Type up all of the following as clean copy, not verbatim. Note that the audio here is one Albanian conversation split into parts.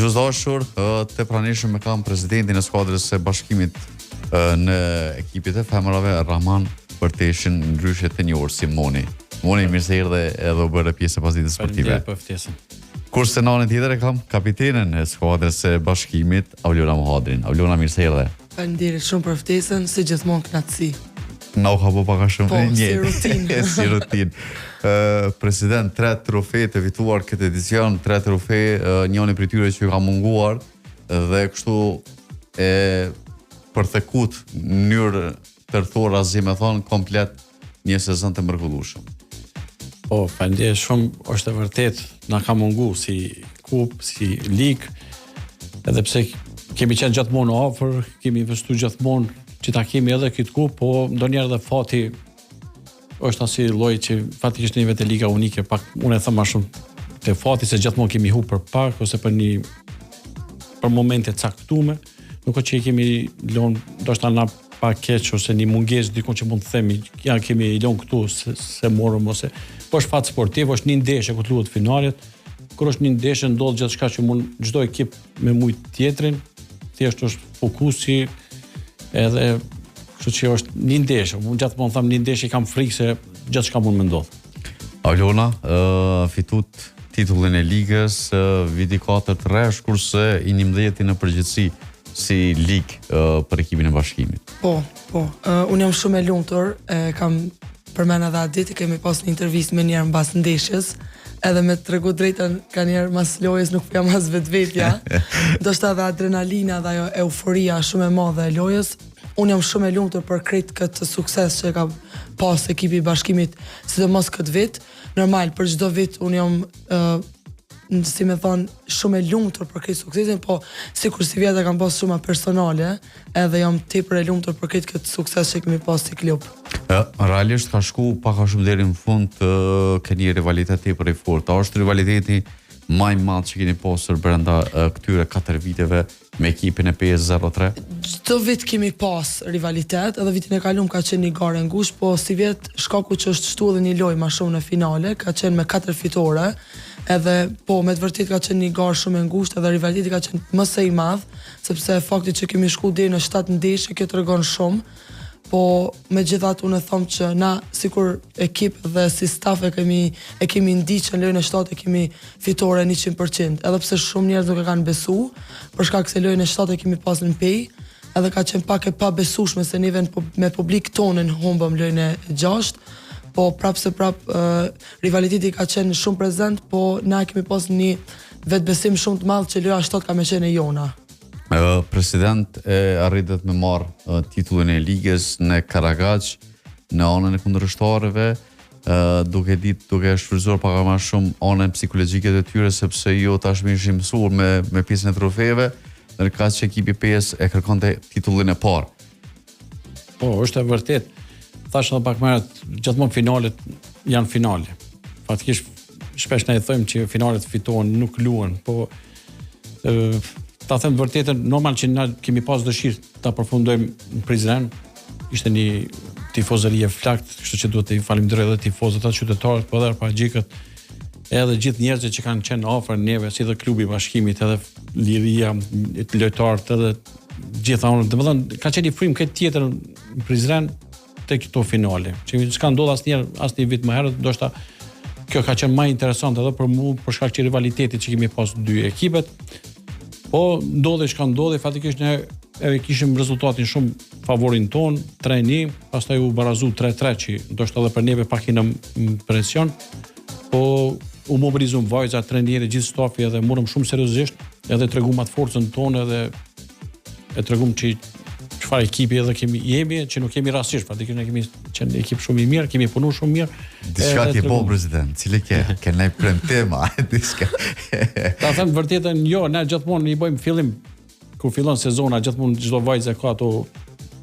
Dashur, të pranishëm me kam presidentin e skuadrës së bashkimit në ekipit e femrave, Rahman Përteshin, ndryshe të njohur si Moni. Moni, mirë se erdhe edhe u bëre pjesë e pasdites sportive. Faleminderit për ftesën. Kurse në anën tjetër e kam kapitenën e skuadrës së bashkimit, Aulona Mohadrin. Aulona, mirë se erdhe. Faleminderit shumë për ftesën, si gjithmonë kënaqësi. Na u ka po pak a shumë si rutinë. Si rutinë. President, 3 trofe të fituar këtë edicion, 3 trofe, njëri prej tyre që ka munguar dhe kështu e përthekut në mënyrë tërthor, asgjë me thonë, komplet një sezon të mrekullueshëm. Po, faleminderit shumë, është e vërtet, na ka mungu si kup, si lig, edhe pse kemi qenë gjithmonë afër, kemi investuar gjithmonë që ta kemi edhe këtë kup, po ndonjëherë edhe fati është asaj lloji që fatikisht në vetë liga unike, pak unë e them më shumë te fati se gjithmonë kemi humbur për pak ose për momente caktuara, nuk është që kemi lënë ndoshta na pa keq ose një mungesë dikon që mund të themi ja kemi lënë këtu se morëm ose po është fat sportiv, është një ndeshje ku luhet finalet, kur është një ndeshje ndodh gjithçka që mund çdo ekip me shumë tjetrin, thjesht është fokusi edhe kështu që është një ndeshje. Unë gjithmonë them një ndeshje kam frikë se gjithçka mund më ndodh. Aulona fitut titullin e ligës viti 4 të rresh, kurse i 11 në përgjithësi si lig për ekipin e bashkimit. Po. Unë jam shumë e lumtur, kam përmend edhe atë ditë kemi pas një intervistë me njëherë mbas ndeshjes, edhe me tregu drejtën ka njerë mas lojës nuk jam as vetvetja. Ndoshta edhe adrenalina dhe ajo euforia shumë e madhe e lojës. Unë jam shumë e lumtur për krejt këtë sukses që ka pas ekipi i bashkimit, sidomos këtë vit. Normal, për çdo vit unë jam si me thonë, shumë e lumtur për këtë suksesin, po sikur si vjeta kam pas shumë personale, edhe jam tepër e lumtur për këtë sukses që kemi pas si klub. Realisht ka shku pak a shumë deri në fund ke një rivalitet tepër i fortë. A është rivaliteti më i madh që keni pasur brenda këtyre 4 viteve me ekipin e PS03? Çdo vit kemi pas rivalitet, edhe vitin e kaluar ka qenë një garë ngushtë, po si vjet shkaku që është shtu edhe një lojë më shumë në finale, ka qenë me 4 fitore, edhe po me të vërtet ka qenë një garë shumë e ngushtë, edhe rivaliteti ka qenë më së i madh, sepse fakti që kemi shku deri në 7 ndeshje kjo tregon shumë. Po megjithatë unë them që na sikur ekip dhe si staf e kemi ndiqur në lojën e 7 e kemi fitore 100%, edhe pse shumë njerëz nuk e kanë besu, për shkak se lojën e 7 e kemi pas në pej, edhe ka qenë pak e pabesueshme se ne me publik tonën humbëm lojën e 6, po rivaliteti ka qenë shumë prezent, po na kemi pas një vetbesim shumë të madh që loja 7 ka më qenë e jona. President arritet me marrë titullin e ligës në Karagaq në anën e kundërshtarëve, duke shfrytzuar pak më shumë anën psikologjike të tyre, sepse jo tashmë ishin mësuar me pjesën e trofeve, ndërkaq që ekipi PS e kërkonte titullin e parë. Po, është e vërtet. Thash edhe pak më herët, gjithmonë finalet janë finale. Fatikisht shpesh ne i thojmë që finalet fitohen, nuk luhen, po ta them vërtetën, normal që na kemi pas dëshirë ta përfundojmë në Prizren. Ishte një tifozëri e flakt, kështu që duhet të i falenderoj edhe tifozët atë qytetarët, po edhe arpaqgjikët, edhe gjithë njerëzit që kanë qenë afër neve, si dhe klubi i bashkimit, edhe liria, lojtarët, edhe gjitha unë. Domethënë ka qenë një frym këtë tjetër në Prizren te këto finale. Që s'ka ndodhur asnjë vit më herët, ndoshta kjo ka qenë më interesante edhe për mua për shkak të rivalitetit që kemi pas dy ekipet. Po ndodhi çka ndodhi, fatikisht ne kishim rezultatin shumë favorin ton, 3-1, pastaj u barazu 3-3 që ndoshta edhe për neve pak i në presion, po u mobilizum vajza, trajneri, gjithë stafi edhe morëm shumë seriozisht, edhe tregum atë forcën tonë edhe e tregum që çfarë ekipi edhe jemi, që nuk kemi rastisht, fatikisht ne kemi qenë ekip shumë i mirë, kemi punuar shumë mirë. Diçka ti po president, cili ke ndaj premtema, diçka. Ta them vërtetën, jo, ne gjithmonë i bëjmë fillim kur fillon sezona, gjithmonë çdo vajzë ka ato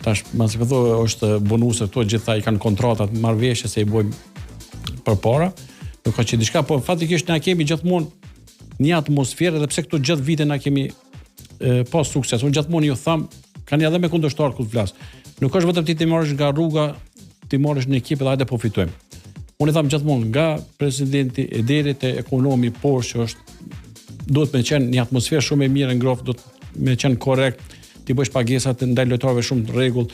tash, mos e thoj, është bonuse këto gjithta i kanë kontratat, marrëveshje se i bëjmë përpara. Nuk ka që diçka, po fatikisht ne kemi gjithmonë një atmosferë, edhe pse këto gjithë vite na kemi pas sukses. Unë gjithmonë ju them, kanë edhe me kundërshtar ku të flas. Nuk është vetëm ti marrësh nga rruga, ti marrësh në ekip dhe hajde po fitojmë. Unë tham gjithmonë nga presidenti e deri te ekonomi poshtë që është duhet me qenë një atmosferë shumë e mirë, ngrohtë, duhet me qenë korrekt, ti bësh pagesat ndaj lojtarëve shumë të rregull,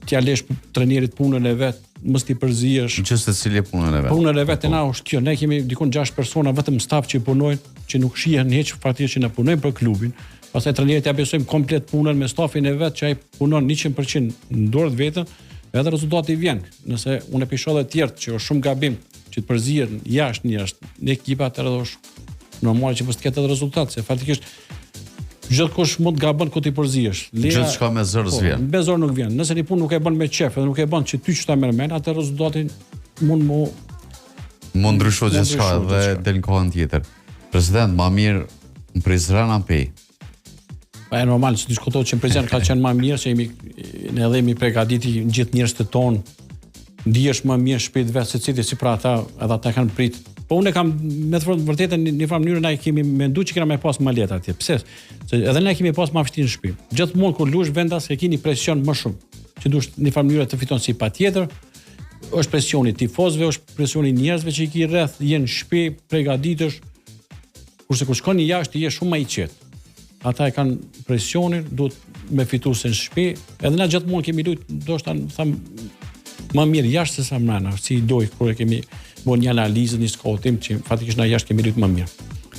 t'ja lesh trajnerit punën e vet, mos ti përzihesh. Që se cili e punën e vet. Punën e vet e na është kjo. Ne kemi dikon 6 persona vetëm staf që punojnë, që nuk shihen hiç faktikisht që ne punojmë për klubin. Pastaj trajnerit ja besojmë komplet punën me stafin e vet që ai punon 100% në dorë vetën, edhe rezultati vjen. Nëse unë e pisho edhe të tjerë që është shumë gabim që të përzihen jashtë në ekipa atëherë është normal që mos të ketë edhe rezultat, se faktikisht gjithkush mund të gabon kur ti përzihesh. Gjithçka me zor s'vjen. Me zor nuk vjen. Nëse një punë nuk e bën me qef, edhe nuk e bën që ty që ta merr mend, atë rezultatin mund ndryshoj gjithçka dhe del në kohën tjetër. President, më mirë në Prizren apo Pej? Pa e normal, që diskutohet që në Prizren ka qenë më mirë, se ne edhe jemi përgatiti gjithë njerëzit tonë, ndihesh më mirë shpejt vetë secili si pra ata, edhe ata kanë prit. Po unë kam me të vërtetë në farë mënyrë na kemi menduar që kena më pas më lehtë atje. Pse? Se edhe ne kemi pas më vështirë në shtëpi. Gjithmonë kur lush vendas e keni presion më shumë. Që dush në farë mënyrë të fiton si patjetër. Është presioni i tifozëve, është presioni i njerëzve që i ki rreth, jenë në shtëpi, përgatitesh. Kurse kur shkoni jashtë je shumë më i qetë. Ata e kanë presionin, duhet me fituese në shtëpi. Edhe na gjithmonë kemi luajtur, ndoshta tham më mirë jashtë se sa brenda, si doj kur e kemi bën një analizë, një scouting që fatikisht na jashtë kemi luajtur më mirë.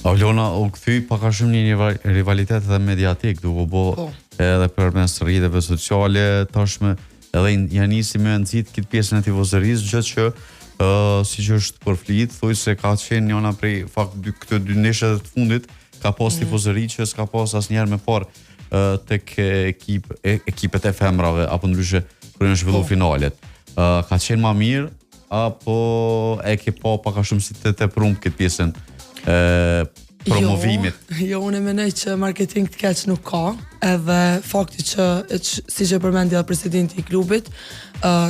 Aulona u kthy pak a shumë një rivalitet edhe mediatik, duke bë edhe përmes rrjeteve sociale, tashmë edhe janë nisi më nxit këtë pjesën e tifozërisë, gjë që siç është përflit, thuaj se ka qenë njëna prej këto dy neshat të fundit, ka pas tifozëri që s'ka pas asnjëherë më parë tek ekipet e femrave apo ndryshe kur janë zhvilluar finalet. Ka qenë më mirë apo e ke pak a shumë si të tepruar këtë pjesën promovimit? Jo, unë mendoj që marketing të keq nuk ka, edhe fakti që siç e përmendi edhe presidenti i klubit,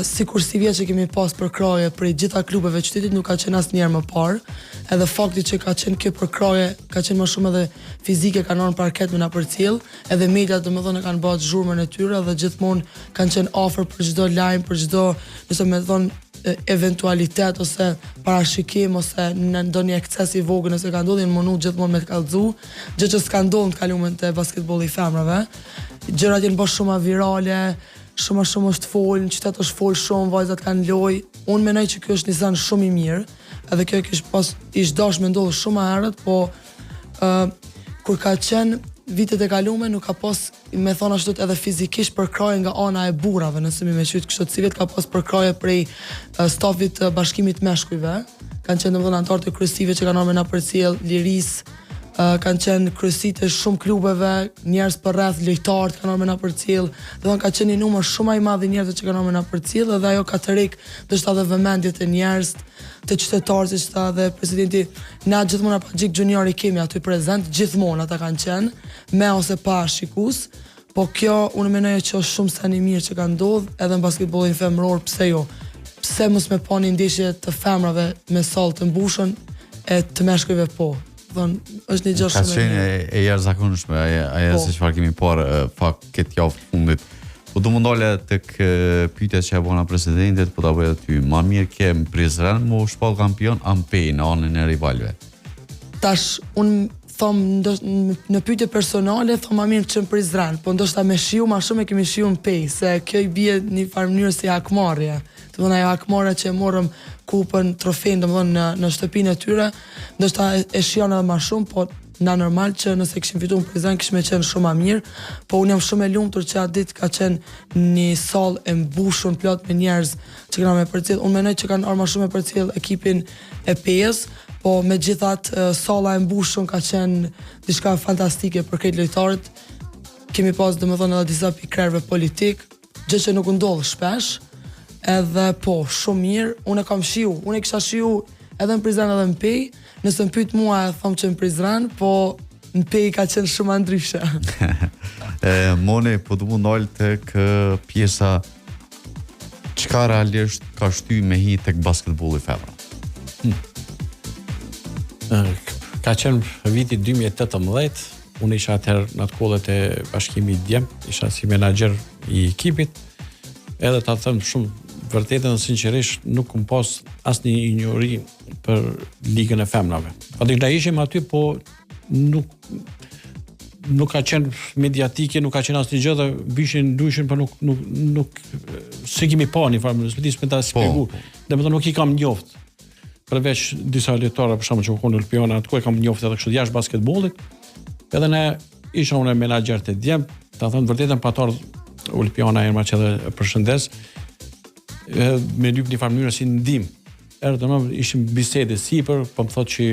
sikur si vjet që kemi pas përkraje për gjitha klubeve të qytetit nuk ka qenë asnjëherë më parë, edhe fakti që ka qenë kjo përkraje ka qenë më shumë edhe fizike, kanë në parket me na përcjell, edhe mediat domethënë kanë bërë zhurmën e tyre dhe gjithmonë kanë qenë afër për çdo lajm, për çdo, nëse më thon eventualitet ose parashikim ose në ndonjë ekses i vogël nëse ka ndodhur në minutë gjithmonë me të kallëzu, gjë që s'ka ndodhur në kalumen të basketbollit femrave. Gjërat janë bërë shumë virale, shumë është fol, në qytet është fol shumë, vajzat kanë lojë. Unë mendoj që ky është një zën shumë i mirë, edhe kjo ish dash me ndodhur shumë më herët, po kur ka qenë vitet e kalume nuk ka pas, me thonë ashtu edhe fizikisht përkraje nga ana e burrave, nëse me qytet kështu të cilet ka pas përkraje prej stafit të bashkimit meshkujve, kanë qenë domethënë anëtarë të kryesive që kanë ardhur na përcjell, Liris, kanë qenë kryesitë e shumë klubeve, njerëz për rreth, lojtarë kanë ardhur na përcjell, domethënë ka qenë një numër shumë i madh i njerëzve që kanë ardhur na përcjell, dhe ajo ka të rrik ndoshta edhe vëmendjet e njerëz, të qytetarë, siç tha dhe presidenti, na gjithmonë pa Gjik Junior i kemi aty prezant, gjithmonë ata kanë qenë me ose pa shikues, po kjo unë mendoj që është shumë sa një mirë që ka ndodhur edhe në basketbollin femror, pse jo? Pse mos me pa një ndeshje të femrave me sallë të mbushur e të meshkujve po? Është një gjë shumë e mirë. Ka qenë e jashtëzakonshme, ajo se çfarë kemi parë fakt këtë javë të fundit. Po do mundole tek pyetja që e bëna presidentit, po ta bëj aty. Më mirë ke në Prizren më u shpall kampion Ampej në anën e rivalëve. Tash un thom në pyetje personale thom më mirë që në Prizren, po ndoshta me shiu më shumë e kemi shiu në Pej, se kjo i bie në një farë mënyrë si hakmarrje. Domethënë ajo hakmarrja që e morëm kupën, trofein domethënë në shtëpinë e tyre, ndoshta e shijon edhe më shumë, po na normal që nëse kishim fituar në Prizren kishim qenë shumë më mirë, po unë jam shumë e lumtur që atë ditë ka qenë një sallë e mbushur plot me njerëz që kanë me përcjell. Unë mendoj që kanë ardhur më shumë me përcjell ekipin e Pejës, po megjithatë salla e mbushur ka qenë diçka fantastike për këtë lojtarët. Kemi pas domethënë edhe disa pikrerëve politik, gjë që nuk ndodh shpesh. Edhe po, shumë mirë, unë e kam shiu, unë e kisha shiu edhe në Prizren edhe në Pej, nëse më pyet mua e thom që në Prizren, po në Pej ka qenë shumë ndryshe. Moni, po du mundal tek pjesa çka realisht ka shty me hi tek basketbolli femra. Ka qenë viti 2018, unë isha atëherë në atë kohët e bashkimit Djem, isha si menaxher i ekipit, edhe ta them shumë vërtetën dhe sinqerisht nuk kam pas asnjë injori për ligën e femrave. Fatikisht na ishim aty, po nuk ka qenë mediatike, nuk ka qenë asnjë gjë dhe vishin ndryshin, por nuk se kemi pa një farë, s'di me ta shpjegu. Domethënë nuk I kam njoft. Përveç disa lojtarë për shkakun që kanë Olimpiana, atko e kam njoft edhe kështu jashtë basketbollit. Edhe ne isha unë menaxher të djem, ta thënë vërtetën pator Olimpiana Erma që edhe përshëndes. Me lyp një farë mënyrë si ndim. Domethënë ishim bisede sipër, po më thotë që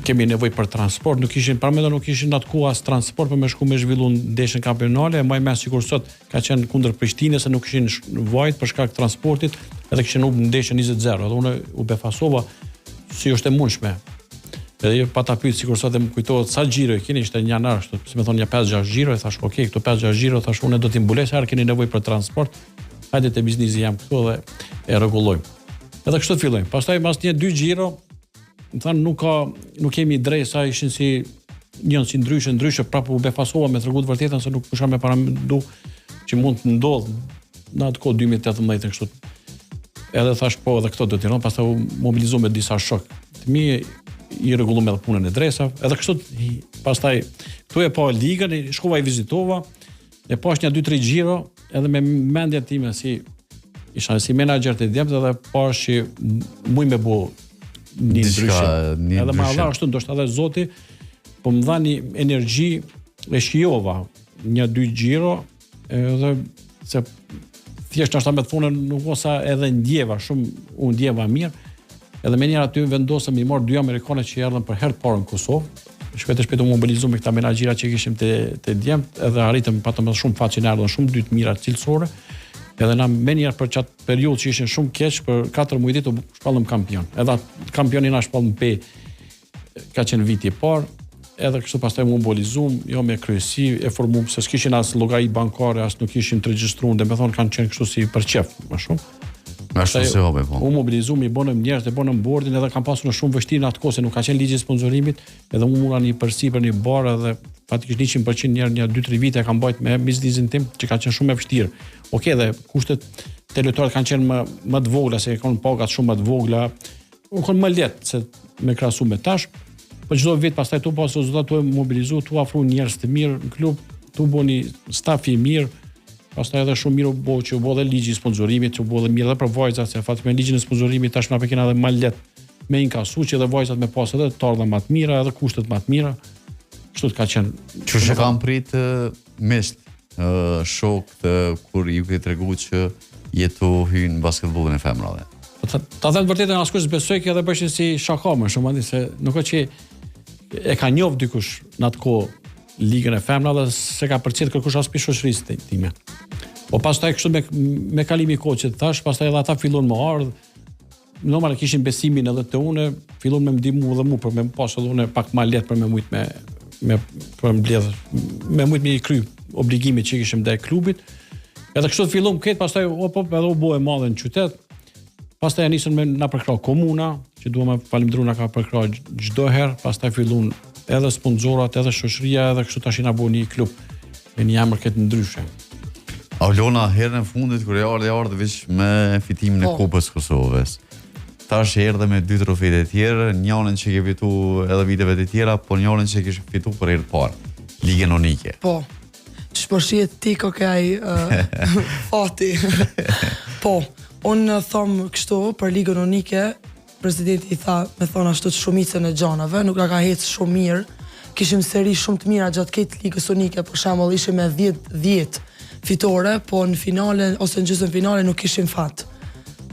kemi nevojë për transport, nuk ishin atë as transport për me shku me zhvillu ndeshjen kampionale, më më sikur sot ka qenë kundër Prishtinës se nuk kishin vajt për shkak të transportit, edhe kishin humbur ndeshjen 20-0. Edhe unë u befasova si është e mundshme. Edhe pa ta pyet sikur sot më kujtohet sa xhiro e keni, ishte një anar, si më thonë një 5-6 xhiro, e thash okay, këto 5-6 xhiro, thash unë do t'i mbuloj sa keni nevojë për transport. Hajde te biznesi jam këtu dhe e rregullojmë. Edhe kështu fillojmë. Pastaj pas 1-2 xhiro më thanë nuk kemi dresa, ishin si njën si ndryshe prapë u befasova me tregu të vërtetën se nuk pusha me paramendu që mund të ndodh në atë kohë 2018 kështu. Edhe thash po edhe këto do t'i rënë, pastaj u mobilizova me disa shok të mi, I rregulluam edhe punën e dresave, edhe kështu pastaj këtu e pa ligën, shkova I vizitova, e pash një 2-3 xhiro, edhe me mendjen time si isha si menaxher të djemt edhe pash që muj me bu një ndryshim. Edhe ma Allah ashtu ndoshta edhe Zoti po më dha një energji e shijova 1-2 xhiro edhe se thjesht ndoshta me të punën nuk osa edhe ndjeva shumë, u ndjeva mirë. Edhe me njëra aty vendosëm I marr 2 amerikanë që erdhën për herë të parë në Kosovë. Shpejt u mobilizuam me këta menaxhira që kishim te djemt, edhe arritëm patëm shumë fat që na erdhën shumë 2 të mira cilësore. Edhe na me njëherë për çat periudhë që ishin shumë keq për 4 muaj ditë u shpallëm kampion. Edhe kampionin na shpallëm pe ka qenë viti I parë. Edhe kështu pastaj u mobilizuam, jo me kryesi, e formuam se s'kishin as llogari bankare, as nuk ishin të regjistruar, domethënë kanë qenë kështu si për çef, më shumë. Ashtu se hobe po. U mobilizuam, I bënëm njerëz, e bënëm bordin, edhe kam pasur shumë vështirë në atë kohë se nuk ka qenë ligji I sponsorimit, edhe unë mura një përsipër një bar edhe fatikisht 100% njerë një 2-3 vite e kam bajt me biznesin tim që ka qenë shumë e vështirë. Okej, dhe kushtet të lojtarët kanë qenë më të vogla, se kanë pagat shumë më të vogla, u kanë më lehtë se me krahasu me tash. Po çdo vit pastaj tu pas rezultat tu mobilizu, tu afru njerëz të mirë në klub, tu bëni staf I mirë. Pastaj edhe shumë mirë u bë që u bë edhe ligji I sponsorimit, që u bë edhe mirë edhe për vajzat, se fat me ligjin e sponsorimit tash na kena edhe më lehtë me inkasu që edhe vajzat me pas edhe të ardha më të mira, edhe kushtet më të mira. Kështu ka qenë. Çu kam prit misht shokët kur ju ke treguar që jetu hyn basketbollin e femrave. Ta them vërtetën askush besoj që edhe bëshin si shaka më shumë, se nuk ka që e ka njoft dikush në atë kohë ligën e femrave dhe se ka përcjell kërkush as pi shoqërisë time. Po pastaj kështu me kalimin e kohës që thash, pastaj edhe ata filluan më ardh. Normal kishin besimin edhe te unë, filluan me ndihmu edhe mua për me pas edhe unë pak më lehtë për me mujt me për mbledh, me mujt me I kry obligimet që kishim ndaj klubit. Edhe kështu fillom këtë, pastaj edhe u bë e madhe në qytet. Pastaj nisën me na përkrah komuna, që duam të falenderojmë na ka përkrah çdo herë, pastaj filluan edhe sponsorat, edhe shoqëria, edhe kështu tash na bëu një klub me një emër këtë ndryshe. Aulona herën e fundit kur erdhi veç me fitimin e Kupës Kosovës. Tash erdhe me 2 trofejt e tjerë, njërin që ke fitu edhe viteve të tjera, po njërin që ke fitu për herë të parë, Ligën Unike. Po. Ç'po shihet ti kokaj fati. Po, unë thom kështu për Ligën Unike, presidenti I tha, me thonë ashtu të shumicën e gjanave, nuk ka hecë shumë mirë, kishim seri shumë të mira gjatë këtë Ligës Unike, për shembull ishim me 10 fitore, po në finale ose në gjysmën finale nuk kishim fat.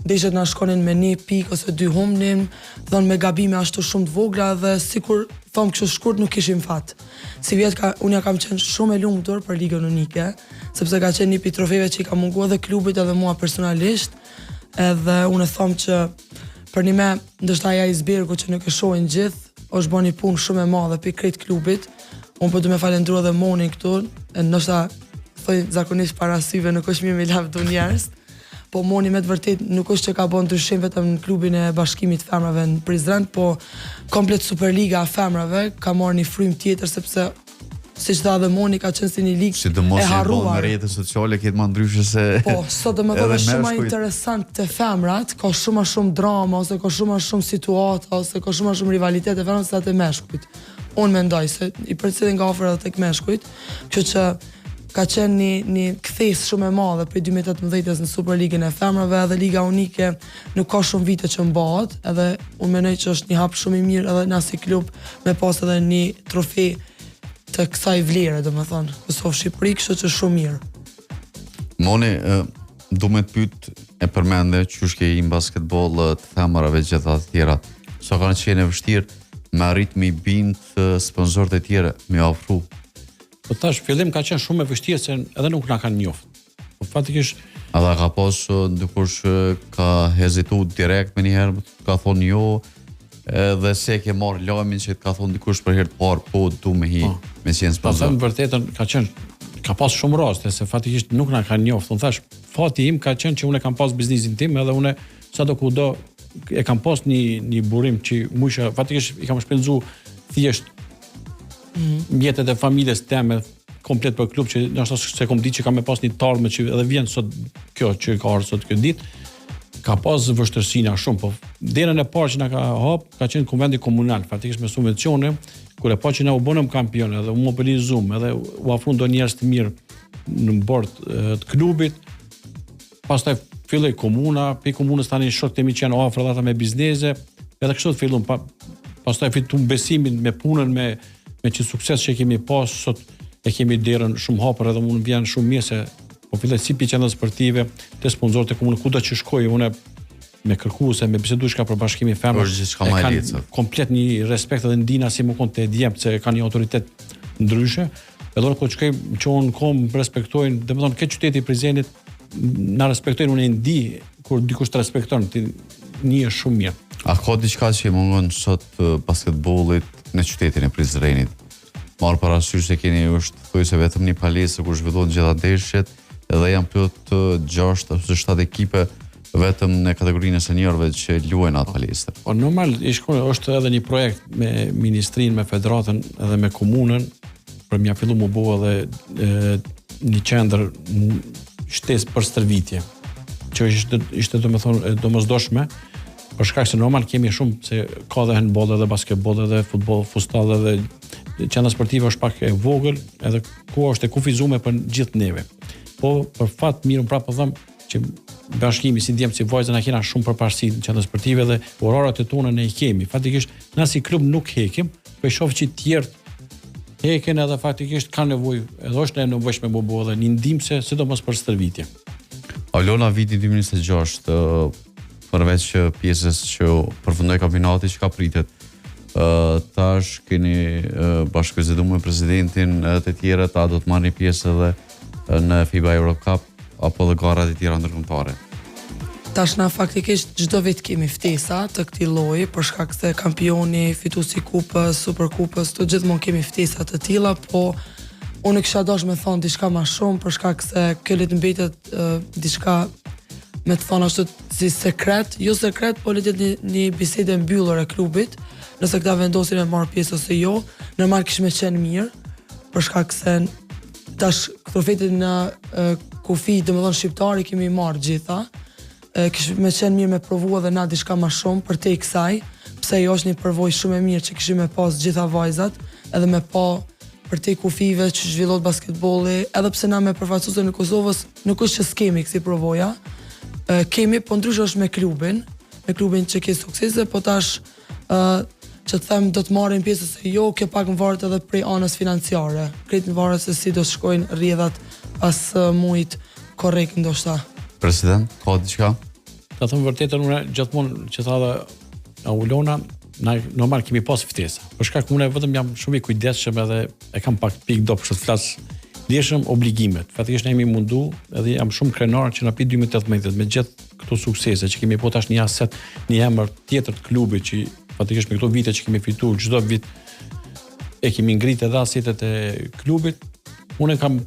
Ndeshjet na shkonin me 1 pikë ose 2 humnin, thonë me gabime ashtu shumë të vogla dhe sikur thom kështu shkurt nuk kishim fat. Si vjet unë kam qenë shumë e lumtur për Ligën Unike, sepse ka qenë një pi trofeve që I ka munguar edhe klubit edhe mua personalisht, edhe unë thom që për një me, ndështë aja Icebergu që nuk e shohin gjithë, është bën një punë shumë e madhe për krejt klubit. Unë po du me falendru edhe Monin këtu, ndështë thoj zakonisht para syve nuk është mirë me lavdu njerëz, po Moni me të vërtet nuk është që ka bën ndryshim vetëm në klubin e bashkimit femrave në Prizren, po komplet Superliga e femrave ka marrë një frym tjetër sepse siç tha dhe Moni ka qenë si një ligë e harruar. Në rrjetet sociale këtë më ndryshe se. Po, sot domethënë është shumë interesant te femrat, ka shumë drama ose ka shumë situata ose ka shumë rivalitet e femrave se te meshkujt. unë mendoj se i përcjellin nga afër edhe tek meshkujt, kështu që ka qenë një kthes shumë e madhe për 2018-s në Superligën e femrave, edhe Liga Unike nuk ka shumë vite që mbahet, edhe unë mendoj që është një hap shumë i mirë edhe na si klub me pas edhe një trofe të kësaj vlere, domethënë, Kosovë Shqipëri, kështu që shumë mirë. Moni, du me të pyet e përmende që ke i basketbol të femrave gjitha të tjera. Sa kanë qenë e vështirë me arrit me i bind sponsorët e tjera, me ofru? Po tash fillim ka qenë shumë e vështirë se edhe nuk na kanë njoftë. Po fatikisht Edhe ka pas dikush ka hezitu direkt me njëherë, ka thonë jo, edhe se ke marrë lajmin që ka thonë dikush për herë të parë, po du me hi me qenë sponsor. Po them vërtetën ka pas shumë raste se fatikisht nuk na kanë njoftë. Unë thash fati im ka qenë që unë kam pas biznesin tim edhe unë sado kudo e kam pas një burim që musha fatikisht i kam shpenzu thjesht mjetet e familjes teme komplet për klub që ndoshta se kom ditë që kam me pas një tarme që edhe vjen sot kjo që ka ardhur sot këtë ditë ka pas vështirësina shumë, po derën e parë që na ka hap ka qenë konvendi komunal fatikisht me subvencione kur e pa që na u bënëm kampion edhe u mobilizum edhe u afruan do njerëz të mirë në bord të klubit. Pastaj filloi komuna, pe komunës tani shokët e mi që janë afër ata me biznese, edhe kështu fillon pastaj fitum besimin me punën me që sukses që kemi pas sot e kemi derën shumë hapur edhe unë vjen shumë mirë se po filloj si qendra sportive të sponsorët e komunës kudo që shkoj unë me kërkuese me bisedueshka për bashkimin femrë komplet një respekt edhe ndina si më konte djem se kanë një autoritet ndryshe edhe kur shkoj çon kom respektojnë domethënë ke qyteti i Prizrenit na respektojnë unë ndi kur dikush të respekton ti një është shumë mirë. A ka diçka që mungon sot basketbollit në qytetin e Prizrenit? Marr parasysh se keni është thojse vetëm një palesë ku zhvillohen gjitha ndeshjet edhe janë plot 6 ose 7 ekipe vetëm në kategorinë e seniorëve që luajnë atë palesë. Po normal është edhe një projekt me ministrinë, me federatën edhe me komunën për mja fillu më bo edhe një qendër shtesë për stërvitje që ishte domosdoshme për shkak se normal kemi shumë se ka dhe handball edhe basketball edhe futboll futsal edhe qendra sportive është pak e vogël edhe ku është e kufizuar për gjithë neve. Po për fat mirën prapë them që bashkimi si djem si vajza na kena shumë përparësi në qendra sportive dhe orarat e tona ne i kemi. Fatikisht na si klub nuk hekim, po i shoh që të tjerë hekin edhe faktikisht kanë nevojë, edhe është e nevojshme më bëu edhe një ndihmëse sidomos për stërvitje. Alona viti 2026 përveç pjesës që përfundoi kampionati që ka pritet. Tash keni bashkëbiseduar me presidentin të tjerë, ta do të marrni pjesë edhe në FIBA Euro Cup apo dhe garat e tjera ndërkombëtare. Tash na faktikisht çdo vit kemi ftesa të këtij lloji për shkak se kampioni, fituesi i kupës, superkupës, të gjithmonë kemi ftesa të tilla, po unë kisha dashur me thon diçka më shumë për shkak se kjo le të mbetet diçka me të thonë ashtu si sekret, jo sekret, po le të jetë një bisedë mbyllur e klubit, nëse këta vendosin me marr pjesë ose jo, normal kishme qenë mirë për shkak se tash trofetin në kufi, domethënë shqiptari kemi marrë gjitha. Kishme me qenë mirë me provu edhe na diçka më shumë për te i kësaj, pse jo është një përvojë shumë e mirë që kishim me pas gjitha vajzat, edhe me pa për te kufive që zhvillohet basketbolli, edhe pse na me përfaqësuesën e Kosovës nuk është që s'kemi kësi përvoja, kemi, po ndryshe është me klubin që ke suksese, po tash që të them do të marrin pjesë se jo, kjo pak më varet edhe prej anës financiare, krejt më varet se si do të shkojnë rrjedhat pas muajit korrekt ndoshta. President, ka diçka? Ta them vërtetën unë gjithmonë që tha dhe Aulona, na normal kemi pas ftesa. Për shkak unë vetëm jam shumë i kujdesshëm edhe e kam pak pikë do për të flas lëshëm obligimet. Fatikisht ne jemi mundu edhe jam shumë krenar që na pi 2018 me gjithë këto suksese që kemi po tash një aset, një emër tjetër të klubit që fatikisht me këto vite që kemi fituar çdo vit e kemi ngritë edhe asetet e klubit. Unë kam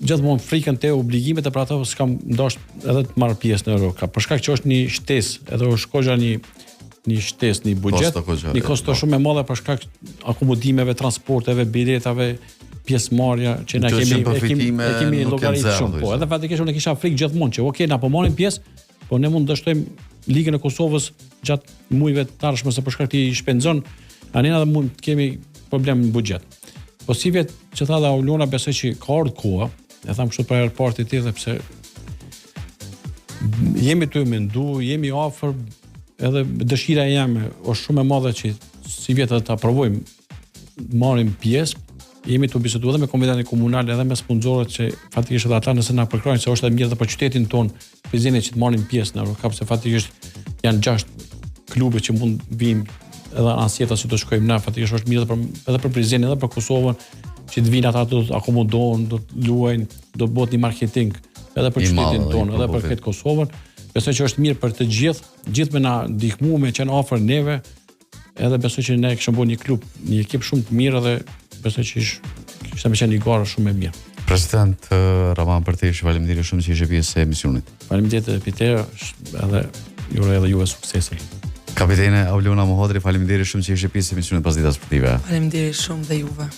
gjithmonë frikën te obligimet e për ato s'kam ndosh edhe të marr pjesë në Euro Cup. Për shkak që është një shtesë, edhe është koxha një shtesë, një buxhet, një kosto shumë e madhe për shkak akomodimeve, transporteve, biletave, pjesëmarrja që na kemi llogaritë shumë. Po, edhe fatikisht unë kisha frikë gjithmonë që okay, na po marrim pjesë, po ne mund të dështojmë Ligën e Kosovës gjatë muajve të ardhshëm se për shkak të shpenzon, anena dhe mund të kemi problem në buxhet. Po si vet që tha dhe Aulona, besoj që ka ardhur koha, e tham kështu për raportin tjetër pse jemi të mendu, jemi afër, edhe dëshira jeme është shumë e madhe që si vjetë të aprovojmë marrim pjesë, jemi të bisedu edhe me komitetin komunal edhe me sponsorët që fatikisht edhe ata nëse na përkrojnë se është edhe mirë edhe për qytetin tonë Prizrenit që të marrim pjesë në Eurocap, se fatikisht janë 6 klube që mund vim edhe ansjeta si të shkojmë na, fatikisht është mirë edhe për Prizrenin edhe për Kosovën, që të vinë ata do të akomodohen, do të luajnë, do të bëhet një marketing edhe për qytetin tonë, edhe për këtë Kosovën. Besoj që është mirë për të gjithë me na ndihmu, me qenë afër neve, edhe besoj që ne kishim bërë një klub, një ekip shumë të mirë dhe besoj që ishte me qenë një garë shumë e mirë. President Raman Përtesh, faleminderit shumë që ishe pjesë e emisionit. Faleminderit edhe Pitera, edhe juve suksese. Kapitene Aulona Mohodri, faleminderit shumë që ishe pjesë e emisionit Pasdita Sportive. Faleminderit shumë dhe juve.